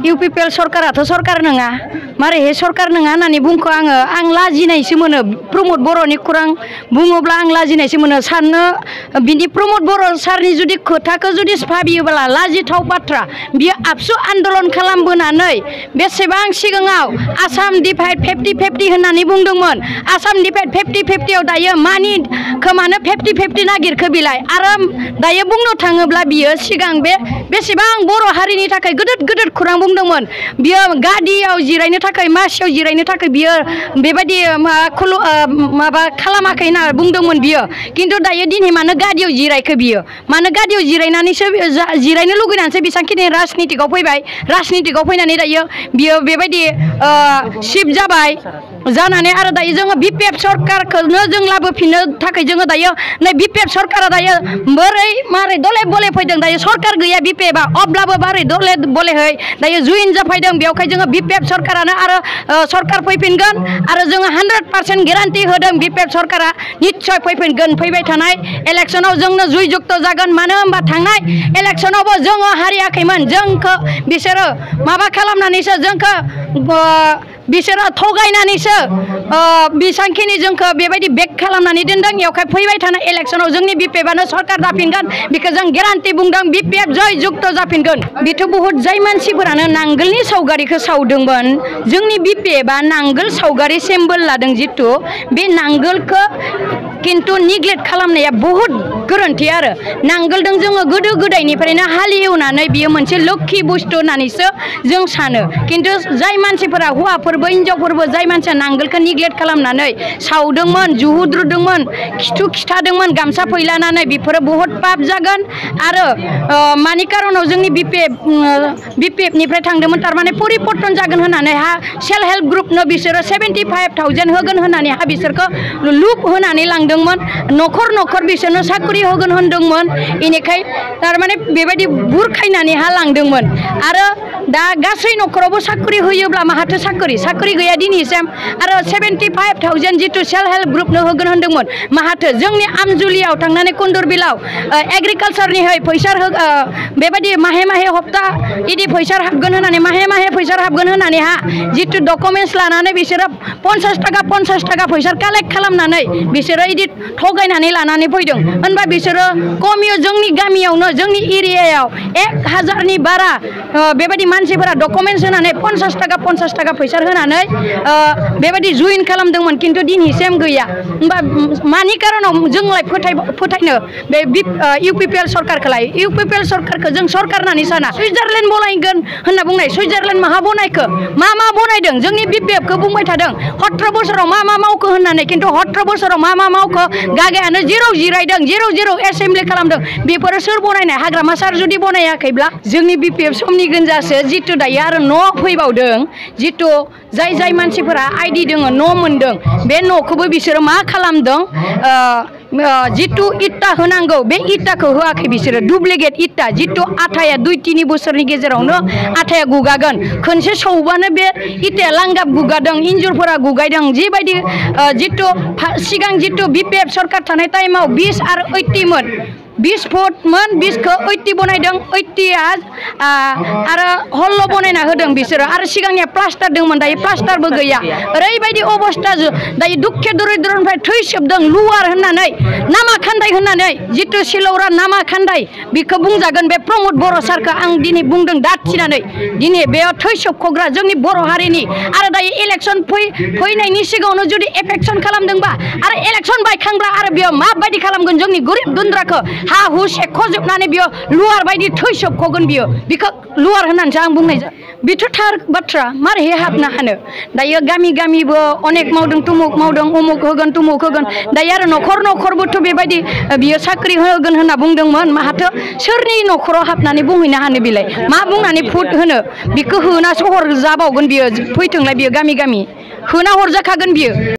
UPPL सरकाराथ' सरकार नङा मारैहाय सरकार नङा होननानै बुंखो आं लाजिनायसो मोनो प्रमद बर'नि खौरां बुङोब्ला आं लाजिनायसो मोनो साननो बिनि प्रमद बर' सारनि जुदि खोथाखौ जुदि भाबियोब्ला लाजिथाव बाथ्रा बियो आबसु आन्दलन खालामबोनानै बेसेबां सिगाङाव आसाम डिभाइड 50-50 होननानै बुंदोंमोन आसाम डिभाइड 50-50 आव दायो मानि खोमानो 50-50 नागिरखो बिलाय आरो दायो बुंनो थाङोब्ला बियो सिगां बेसेबां बर' हारिनि थाखाय गोदोर खौरां बुंदोंमोन बियो गादियाव जिरायनो थाखाय मासियाव जिरायनो थाखाय बियो बेबायदि माबा खालामाखै होनना बुंदोंमोन बियो किन्तु दायो दिनै मानो गादियाव जिरायखो बियो मानो गादियाव जिरायनानैसो जिरायनो लुगैनानैसो बेसांखिनि राजनितिकआव फैबाय राजनितिकआव फैनानै दायो बियो बेबायदि शिफ्ट जाबाय जानानै आरो दायो जोङो बिपिएफ सरकारखौनो जों लाबोफिननो थाखाय जोङो दायो नै बिपिएफ सरकारा दायो मारै दले बले फैदों दायो सरकार गैया बिपिएफआ अब्लाबो मारै दले बलेहै दायो जुइन जाफैदों बेवहाय जोङो बिपिएफ सरकारानो आरो सरकार फैफिनगोन आरो जोङो 100% गेरान्टि होदों बिपिएफ सरकारा निश्चय फैफिनगोन फैबाय थानाय इलेक्शनाव जोंनो जुइ जुक्त जागोन मानो होनबा थांनाय इलेक्शनावबो जोङो हारियाखैमोन जोंखौ बिसोरो माबा खालामनानैसो जोंखौ बिसोरो थगायनानैसो बेसांखिनि जोंखौ बेबायदि बेक खालामनानै दोनदों बेवहाय फैबाय थानाय इलेक्शनाव जोंनि बिपिएफआनो सरकार जाफिनगोन बेखौ जों गेरान्टि बुंदों बिपिएफ जय जुक्त जाफिनगोन बेथ' बहुत जाय मानसिफोरानो नांगोलनि सावगारिखौ सावदोंमोन जोंनि बिपिएफआ नांगोल सावगारि सिम्बल लादों जितु बे नांगोलखौ किन्तु निग्लेक्ट खालामनाया बहुत गोरोन्थि आरो नांगोलदों जोङो गोदो गोदायनिफ्रायनो हालेवनानै बियो मोनसे लोक्षि बुस्थु होननानैसो जों सानो किन्तु जाय मानसिफोरा हौवाफोरबो हिनजावफोरबो जाय मानसिया नांगोलखौ निग्लेक्ट खालामनानै सावदोंमोन जुहुद्रुदोंमोन खिथु खिथादोंमोन गामसा फैलानानै बेफोरो बहुत पाप जागोन आरो मानि कारनाव जोंनि बिपिएफनिफ्राय थांदोंमोन थारमाने परिबर्तन जागोन होननानै सेल्फ हेल्प ग्रुपनो बिसोरो 75,000 होगोन होननानै बिसोरखौ लुप होनानै लांदोंमोन न'खर बिसोरनो साख्रि होगोन होनदोंमोन इनिखाय थारमाने बेबायदि बुरखायनानै लांदोंमोन आरो दा गासै न'खरावबो साख्रि होयोब्ला माहाथो साख्रि गैया दिनैसिम आरो 75,000 जितु सेल्फ हेल्प ग्रुपनो होगोन होनदोंमोन माहाथो जोंनि आमजुलियाव थांनानै कुन्दुरबिलाव एग्रिकालसारनिहाय फैसा बेबायदि माहे हप्ता इदि फैसा हाबगोन होननानै माहे फैसा हाबगोन होननानै जितु डकुमेन्टस लानानै बिसोरो 50 थाखा फैसा कालेक्ट खालामनानै बिसोरो इदि थगायनानै लानानै फैदों होनबा बिसोरो कमियो जोंनि गामियावनो जोंनि एरियायाव 1000नि बारा बेबायदि मानसिफोरा डकुमेन्टस होनानै 50 थाखा फैसा होनानै बेबायदि जुइन खालामदोंमोन किन्तु दिनैसिम गैया होनबा मानि कारनाव जोंलाय फोथायनो बे इउपिपिएल सरकारखौलाय इउपिपिएल सरकारखौ जों सरकार होननानै साना सुइजारलेण्ड बनायगोन होनना बुंनाय सुइजारलेण्ड माहा बनायखो मा बनायदों जोंनि बिपिएफखौ बुंबाय थादों 17 बोसोराव मा मावखो होननानै किन्तु 17 बोसोराव मा मावखो गागायानो जेराव जिरायदों जेराव एसेम्बलि खालामदों बेफोरो सोर बनायनाय हाग्रामा सार जुदि बनायाखैब्ला जोंनि बिपिएफ समनि गोनजासो जितु दायो आरो न' फैबावदों जितु जाय मानसिफोरा आइडि दङ न' मोनदों बे न'खौबो बिसोरो मा खालामदों जितु इटा होनांगौ बे इटाखौ होआखै बिसोरो डुप्लिकेट इटा जितु आथाया 2-3 बोसोरनि गेजेरावनो आथाया गुगागोन खनसे सौबानो बे इटाया लांगाब गुगादों इन्जुरफोरा गुगायदों जिबायदि जितु सिगां जितु बिपिएफ सरकार थानाय टाइमाव 20 आरो 80 मोन 20 फुटमोन 20खौ 80 बनायदों 80आ आरो हल्ल' बनायना होदों बिसोरो आरो सिगांनिया प्लास्टार दंमोन दायो प्लास्टारबो गैया ओरैबायदि अबस्था दायो दुखे दरिद्रनिफ्राय थै सोबदों लुवार होननानै नामा खान्दाय होननानै जितु सिलौरा नामा खान्दाय बेखौ बुंजागोन बे प्रमद बर' सारखौ आं दिनै बुंदों दाथिनानै दिनै बेयाव थै सोबख'ग्रा जोंनि बर' हारिनि आरो दायो इलेक्सन फैनायनि सिगाङावनो जुदि एफेक्सन खालामदोंबा आरो इलेक्सन बायखांब्ला आरो बेयाव माबायदि खालामगोन जोंनि गोरिब गुन्द्राखौ हु सेख'जोबनानै बियो लुवार बायदि थै सोबख'गोन बियो बेखौ लुवार होननानैसो आं बुंनाय बेथ' थार बाथ्रा मारैहाय हाबनो हानो दायो गामिबो अनेक मावदों तुमुक मावदों उमुक होगोन तुमुक होगोन दायो आरो न'खरबोथ' बेबायदि बियो साख्रि होगोन होनना बुंदोंमोन माहाथो सोरनि न'खराव हाबनानै बुंहैनो हानो बिलाय मा बुंनानै फुट होनो बिखौ होना सहर जाबावगोन बियो फैथोंलाय बियो गामि होना हरजाखागोन बियो।